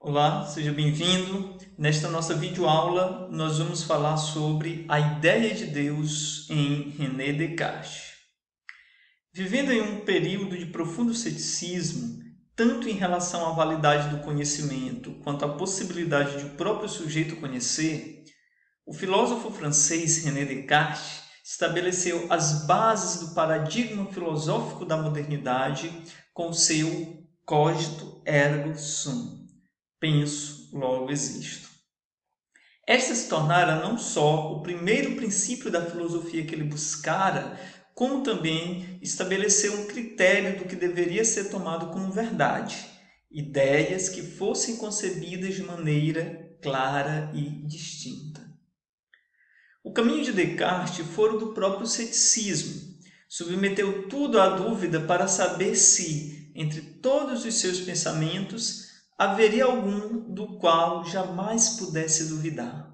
Olá, seja bem-vindo. Nesta nossa videoaula, nós vamos falar sobre a ideia de Deus em René Descartes. Vivendo em um período de profundo ceticismo, tanto em relação à validade do conhecimento quanto à possibilidade de o próprio sujeito conhecer, o filósofo francês René Descartes estabeleceu as bases do paradigma filosófico da modernidade com o seu cogito ergo sum. Penso, logo existo. Esta se tornara não só o primeiro princípio da filosofia que ele buscara, como também estabeleceu um critério do que deveria ser tomado como verdade, ideias que fossem concebidas de maneira clara e distinta. O caminho de Descartes foi o do próprio ceticismo. Submeteu tudo à dúvida para saber se, entre todos os seus pensamentos, haveria algum do qual jamais pudesse duvidar.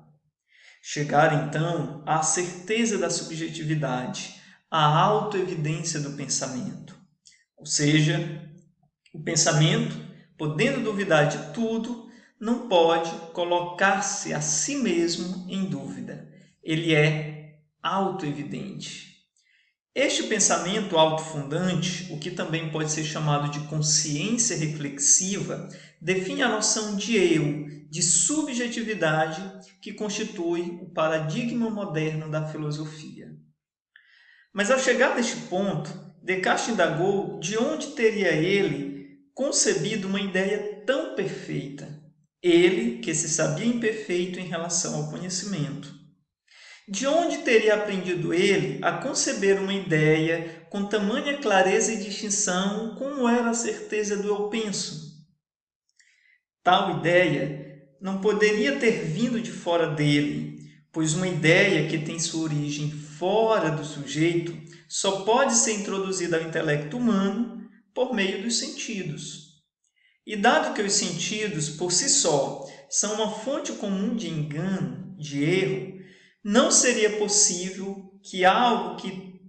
Chegar, então, à certeza da subjetividade, à autoevidência do pensamento. Ou seja, o pensamento, podendo duvidar de tudo, não pode colocar-se a si mesmo em dúvida. Ele é autoevidente. Este pensamento autofundante, o que também pode ser chamado de consciência reflexiva, define a noção de eu, de subjetividade, que constitui o paradigma moderno da filosofia. Mas ao chegar neste ponto, Descartes indagou de onde teria ele concebido uma ideia tão perfeita, ele que se sabia imperfeito em relação ao conhecimento. De onde teria aprendido ele a conceber uma ideia com tamanha clareza e distinção como era a certeza do eu penso? Tal ideia não poderia ter vindo de fora dele, pois uma ideia que tem sua origem fora do sujeito só pode ser introduzida ao intelecto humano por meio dos sentidos. E dado que os sentidos, por si só, são uma fonte comum de engano, de erro, não seria possível que algo que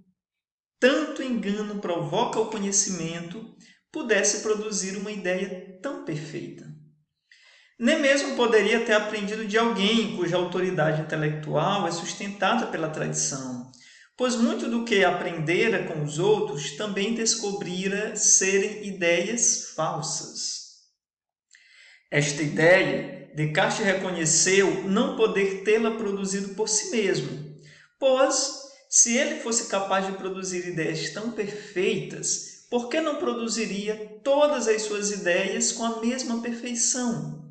tanto engano provoca o conhecimento pudesse produzir uma ideia tão perfeita. Nem mesmo poderia ter aprendido de alguém cuja autoridade intelectual é sustentada pela tradição, pois muito do que aprendera com os outros também descobrira serem ideias falsas. Esta ideia, Descartes reconheceu não poder tê-la produzido por si mesmo, pois, se ele fosse capaz de produzir ideias tão perfeitas, por que não produziria todas as suas ideias com a mesma perfeição?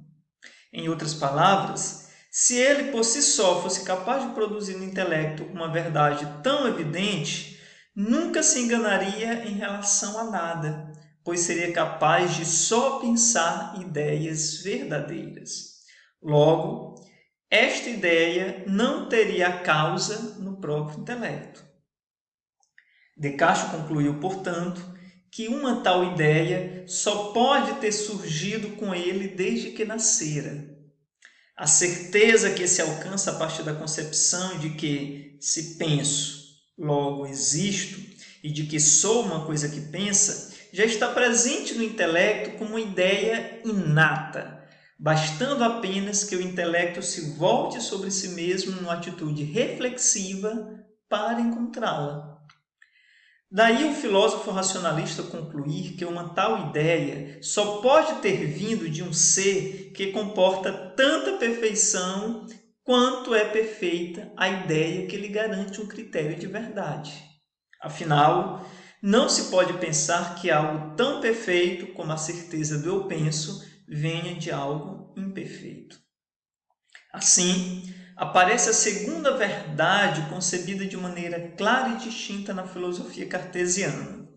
Em outras palavras, se ele por si só fosse capaz de produzir no intelecto uma verdade tão evidente, nunca se enganaria em relação a nada, pois seria capaz de só pensar ideias verdadeiras. Logo, esta ideia não teria causa no próprio intelecto. Descartes concluiu, portanto, que uma tal ideia só pode ter surgido com ele desde que nascera. A certeza que se alcança a partir da concepção de que, se penso, logo existo, e de que sou uma coisa que pensa, já está presente no intelecto como uma ideia inata, bastando apenas que o intelecto se volte sobre si mesmo numa atitude reflexiva para encontrá-la. Daí o filósofo racionalista concluir que uma tal ideia só pode ter vindo de um ser que comporta tanta perfeição quanto é perfeita a ideia que lhe garante um critério de verdade. Afinal, não se pode pensar que algo tão perfeito como a certeza do eu penso venha de algo imperfeito. Assim, aparece a segunda verdade concebida de maneira clara e distinta na filosofia cartesiana.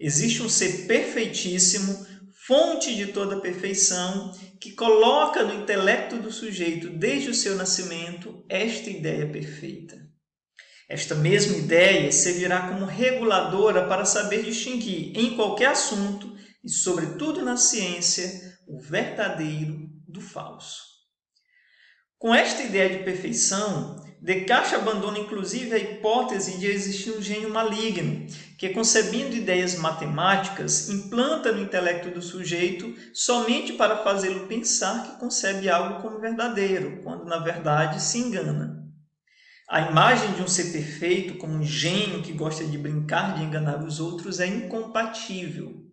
Existe um ser perfeitíssimo, fonte de toda perfeição, que coloca no intelecto do sujeito, desde o seu nascimento, esta ideia perfeita. Esta mesma ideia servirá como reguladora para saber distinguir, em qualquer assunto, e sobretudo na ciência, o verdadeiro do falso. Com esta ideia de perfeição, Descartes abandona inclusive a hipótese de existir um gênio maligno, que, concebendo ideias matemáticas, implanta no intelecto do sujeito somente para fazê-lo pensar que concebe algo como verdadeiro, quando na verdade se engana. A imagem de um ser perfeito, como um gênio que gosta de brincar de enganar os outros, é incompatível.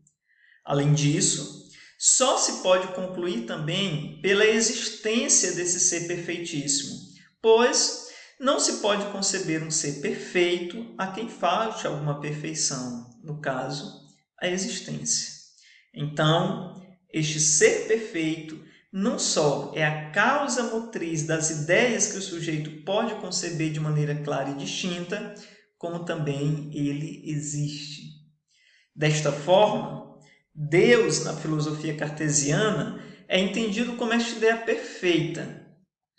Além disso, só se pode concluir também pela existência desse ser perfeitíssimo, pois não se pode conceber um ser perfeito a quem falte alguma perfeição, no caso, a existência. Então, este ser perfeito não só é a causa motriz das ideias que o sujeito pode conceber de maneira clara e distinta, como também ele existe. Desta forma, Deus, na filosofia cartesiana, é entendido como esta ideia perfeita,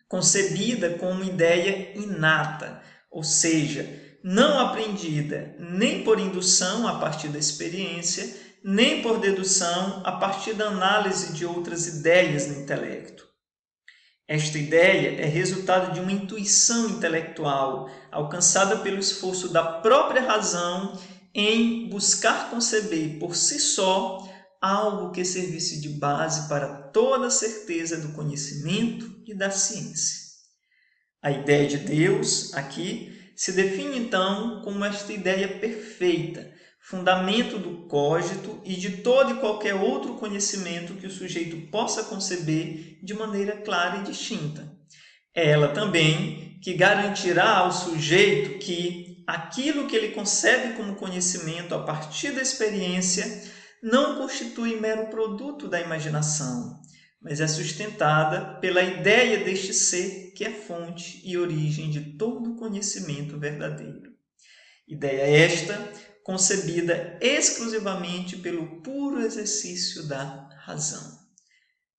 concebida como ideia inata, ou seja, não aprendida nem por indução a partir da experiência, nem por dedução a partir da análise de outras ideias no intelecto. Esta ideia é resultado de uma intuição intelectual alcançada pelo esforço da própria razão em buscar conceber por si só algo que servisse de base para toda a certeza do conhecimento e da ciência. A ideia de Deus, aqui, se define então como esta ideia perfeita, fundamento do cogito e de todo e qualquer outro conhecimento que o sujeito possa conceber de maneira clara e distinta. É ela também que garantirá ao sujeito que aquilo que ele concebe como conhecimento a partir da experiência não constitui mero produto da imaginação, mas é sustentada pela ideia deste ser que é fonte e origem de todo conhecimento verdadeiro. Ideia esta concebida exclusivamente pelo puro exercício da razão.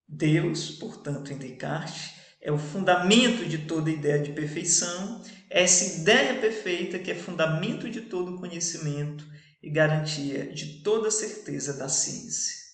Deus, portanto, em Descartes, é o fundamento de toda ideia de perfeição, essa ideia perfeita que é fundamento de todo conhecimento e garantia de toda certeza da ciência.